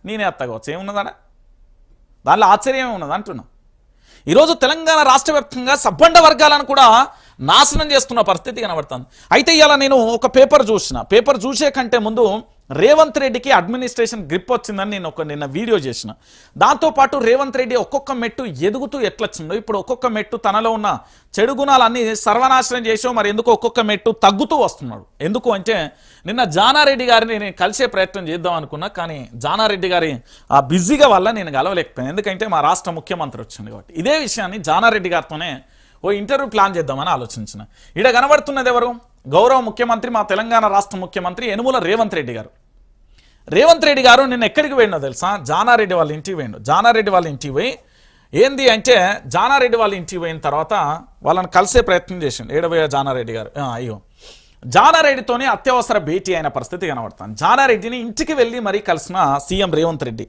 నేనే అత్త కావచ్చు, ఏమున్నదా? దానిలో ఆశ్చర్యమే ఉన్నది అంటున్నా. ఈరోజు తెలంగాణ రాష్ట్ర వ్యాప్తంగా సబ్బండ వర్గాలను కూడా నాశనం చేస్తున్న పరిస్థితి కనబడుతుంది. అయితే ఇలా నేను ఒక పేపర్ చూసే కంటే ముందు రేవంత్ రెడ్డికి అడ్మినిస్ట్రేషన్ గ్రిప్ వచ్చిందని నేను నిన్న వీడియో చేసిన. దాంతోపాటు రేవంత్ రెడ్డి ఒక్కొక్క మెట్టు ఎదుగుతూ ఎట్లొచ్చిందో, ఇప్పుడు ఒక్కొక్క మెట్టు తనలో ఉన్న చెడు గుణాలన్నీ సర్వనాశనం చేసో మరి ఎందుకు ఒక్కొక్క మెట్టు తగ్గుతూ వస్తున్నాడు. ఎందుకు అంటే నిన్న జానారెడ్డి గారిని నేను కలిసే ప్రయత్నం చేద్దాం అనుకున్నా, కానీ జానారెడ్డి గారి ఆ బిజీగా వల్ల నేను కలవలేకపోయాను. ఎందుకంటే మా రాష్ట్ర ముఖ్యమంత్రి వచ్చింది కాబట్టి ఇదే విషయాన్ని జానారెడ్డి గారితోనే ఓ ఇంటర్వ్యూ ప్లాన్ చేద్దామని ఆలోచించిన. ఈడ కనబడుతున్నది ఎవరు? గౌరవ ముఖ్యమంత్రి, మా తెలంగాణ రాష్ట్ర ముఖ్యమంత్రి యనుమల రేవంత్ రెడ్డి గారు. రేవంత్ రెడ్డి గారు నిన్న ఎక్కడికి పోయినో తెలుసా? జానారెడ్డి వాళ్ళ ఇంటికి పోయిండు. జానారెడ్డి వాళ్ళ ఇంటికి పోయి ఏంది అంటే జానారెడ్డి వాళ్ళ ఇంటికి పోయిన తర్వాత వాళ్ళని కలిసే ప్రయత్నం చేసిండు. ఏడబోయే జానారెడ్డి గారు అయ్యో జానారెడ్డితోనే అత్యవసర భేటీ అయిన పరిస్థితి కనబడుతుంది. జానారెడ్డిని ఇంటికి వెళ్ళి మరీ కలిసిన సీఎం రేవంత్ రెడ్డి.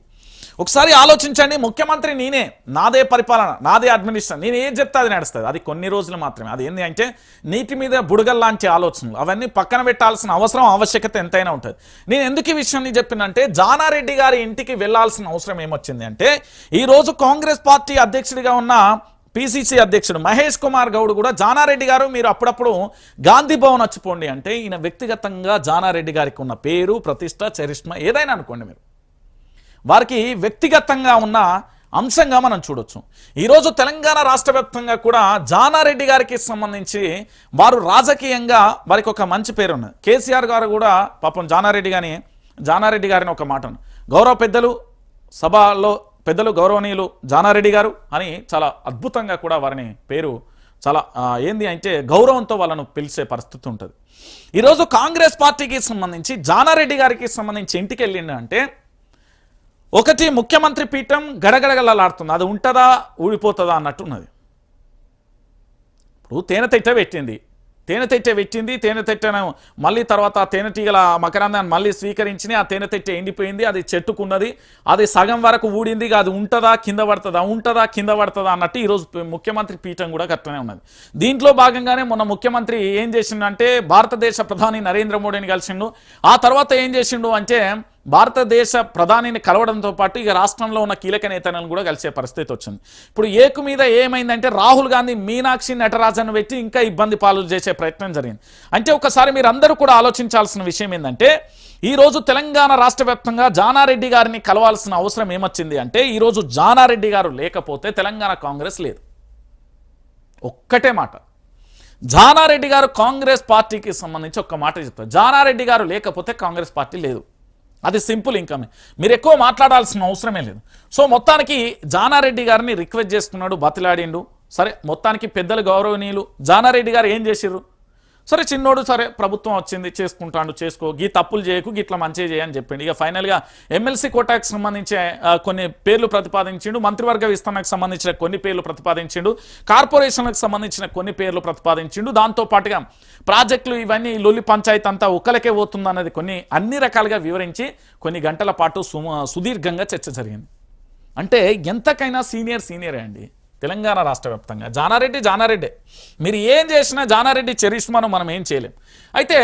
ఒకసారి ఆలోచించండి, ముఖ్యమంత్రి నేనే, నాదే పరిపాలన, నాదే అడ్మినిస్ట్రేషన్, నేను ఏం చెప్తే అది నడుస్తుంది. అది కొన్ని రోజులు మాత్రమే. అది ఏంటి అంటే నీటి మీద బుడగల్లాంటి ఆలోచనలు, అవన్నీ పక్కన పెట్టాల్సిన అవసరం ఆవశ్యకత ఎంతైనా ఉంటుంది. నేను ఎందుకు ఈ విషయాన్ని చెప్పినంటే జానారెడ్డి గారి ఇంటికి వెళ్లాల్సిన అవసరం ఏమొచ్చింది అంటే ఈరోజు కాంగ్రెస్ పార్టీ అధ్యక్షుడిగా ఉన్న పిసిసి అధ్యక్షుడు మహేష్ కుమార్ గౌడ్ కూడా జానారెడ్డి గారు మీరు అప్పుడప్పుడు గాంధీ భవన్ వచ్చిపోండి అంటే ఈయన వ్యక్తిగతంగా జానారెడ్డి గారికి ఉన్న పేరు, ప్రతిష్ట, చరిష్మా ఏదైనా అనుకోండి, మీరు వారికి వ్యక్తిగతంగా ఉన్న అంశంగా మనం చూడొచ్చు. ఈరోజు తెలంగాణ రాష్ట్ర వ్యాప్తంగా కూడా జానారెడ్డి గారికి సంబంధించి వారు రాజకీయంగా వారికి ఒక మంచి పేరు ఉన్నది. కేసీఆర్ గారు కూడా పాపం జానారెడ్డి గారిని ఒక మాటను గౌరవ పెద్దలు, సభలో పెద్దలు గౌరవనీయులు జానారెడ్డి గారు అని చాలా అద్భుతంగా కూడా వారిని పేరు చాలా ఏంది అంటే గౌరవంతో వాళ్ళను పిలిచే పరిస్థితి ఉంటుంది. ఈరోజు కాంగ్రెస్ పార్టీకి సంబంధించి జానారెడ్డి గారికి సంబంధించి ఇంటికి వెళ్ళిండు అంటే ఒకటి ముఖ్యమంత్రి పీఠం గడగడగలాడుతుంది, అది ఉంటుందా ఊడిపోతుందా అన్నట్టున్నది. ఇప్పుడు తేనెతెట్ట పెట్టింది, తేనెతెట్టను మళ్ళీ తర్వాత తేనెటీగల మకరందాన్ని మళ్ళీ స్వీకరించి ఆ తేనెతెట్ట ఎండిపోయింది, అది చెట్టుకున్నది, అది సగం వరకు ఊడింది, అది ఉంటుందా కింద పడుతుందా అన్నట్టు ఈరోజు ముఖ్యమంత్రి పీఠం కూడా కరెక్ట్గానే ఉన్నది. దీంట్లో భాగంగానే మొన్న ముఖ్యమంత్రి ఏం చేసిండంటే భారతదేశ ప్రధాని నరేంద్ర మోడీని కలిసిండు. ఆ తర్వాత ఏం చేసిండు అంటే భారతదేశ ప్రధానిని కలవడంతో పాటు ఇక రాష్ట్రంలో ఉన్న కీలక నేతలను కూడా కలిసే పరిస్థితి వచ్చింది. ఇప్పుడు ఏకు మీద ఏమైందంటే రాహుల్ గాంధీ మీనాక్షి నటరాజన్ పెట్టి ఇంకా ఇబ్బంది పాలు చేసే ప్రయత్నం జరిగింది. అంటే ఒకసారి మీరు అందరూ కూడా ఆలోచించాల్సిన విషయం ఏంటంటే ఈరోజు తెలంగాణ రాష్ట్ర వ్యాప్తంగా జానారెడ్డి గారిని కలవాల్సిన అవసరం ఏమొచ్చింది అంటే ఈరోజు జానారెడ్డి గారు లేకపోతే తెలంగాణ కాంగ్రెస్ లేదు. ఒక్కటే మాట, జానారెడ్డి గారు కాంగ్రెస్ పార్టీకి సంబంధించి ఒక్క మాట చెప్తారు, జానారెడ్డి గారు లేకపోతే కాంగ్రెస్ పార్టీ లేదు. అది సింపుల్, ఇంకా మీరు ఎక్కువ మాట్లాడాల్సిన అవసరమే లేదు. సో మొత్తానికి జానారెడ్డి గారిని రిక్వెస్ట్ చేస్తున్నాడు, బతిలాడిండు. సరే మొత్తానికి పెద్దలు గౌరవనీయులు జానారెడ్డి గారు ఏం చేసిర్రు? సరే చిన్నోడు, సరే ప్రభుత్వం వచ్చింది చేసుకుంటాడు, చేసుకో, గీ తప్పులు చేయకు, గిట్లా మంచిగా చేయని చెప్పిండు. ఇక ఫైనల్గా ఎమ్మెల్సీ కోటాకు సంబంధించి కొన్ని పేర్లు ప్రతిపాదించిండు, మంత్రివర్గ విస్తరణకు సంబంధించిన కొన్ని పేర్లు ప్రతిపాదించిండు, కార్పొరేషన్లకు సంబంధించిన కొన్ని పేర్లు ప్రతిపాదించిండు. దాంతోపాటుగా ప్రాజెక్టులు ఇవన్నీ లొల్లి పంచాయతీ అంతా ఒక్కలకే పోతుంది అన్నది అన్ని రకాలుగా వివరించి కొన్ని గంటల పాటు సుదీర్ఘంగా చర్చ జరిగింది. అంటే ఎంతకైనా సీనియరే అండి తెలంగాణ రాష్ట్ర వ్యాప్తంగా. జానారెడ్డి మీరు ఏం చేసినా జానారెడ్డి చరిష్మాను మనం ఏం చేయలేం. అయితే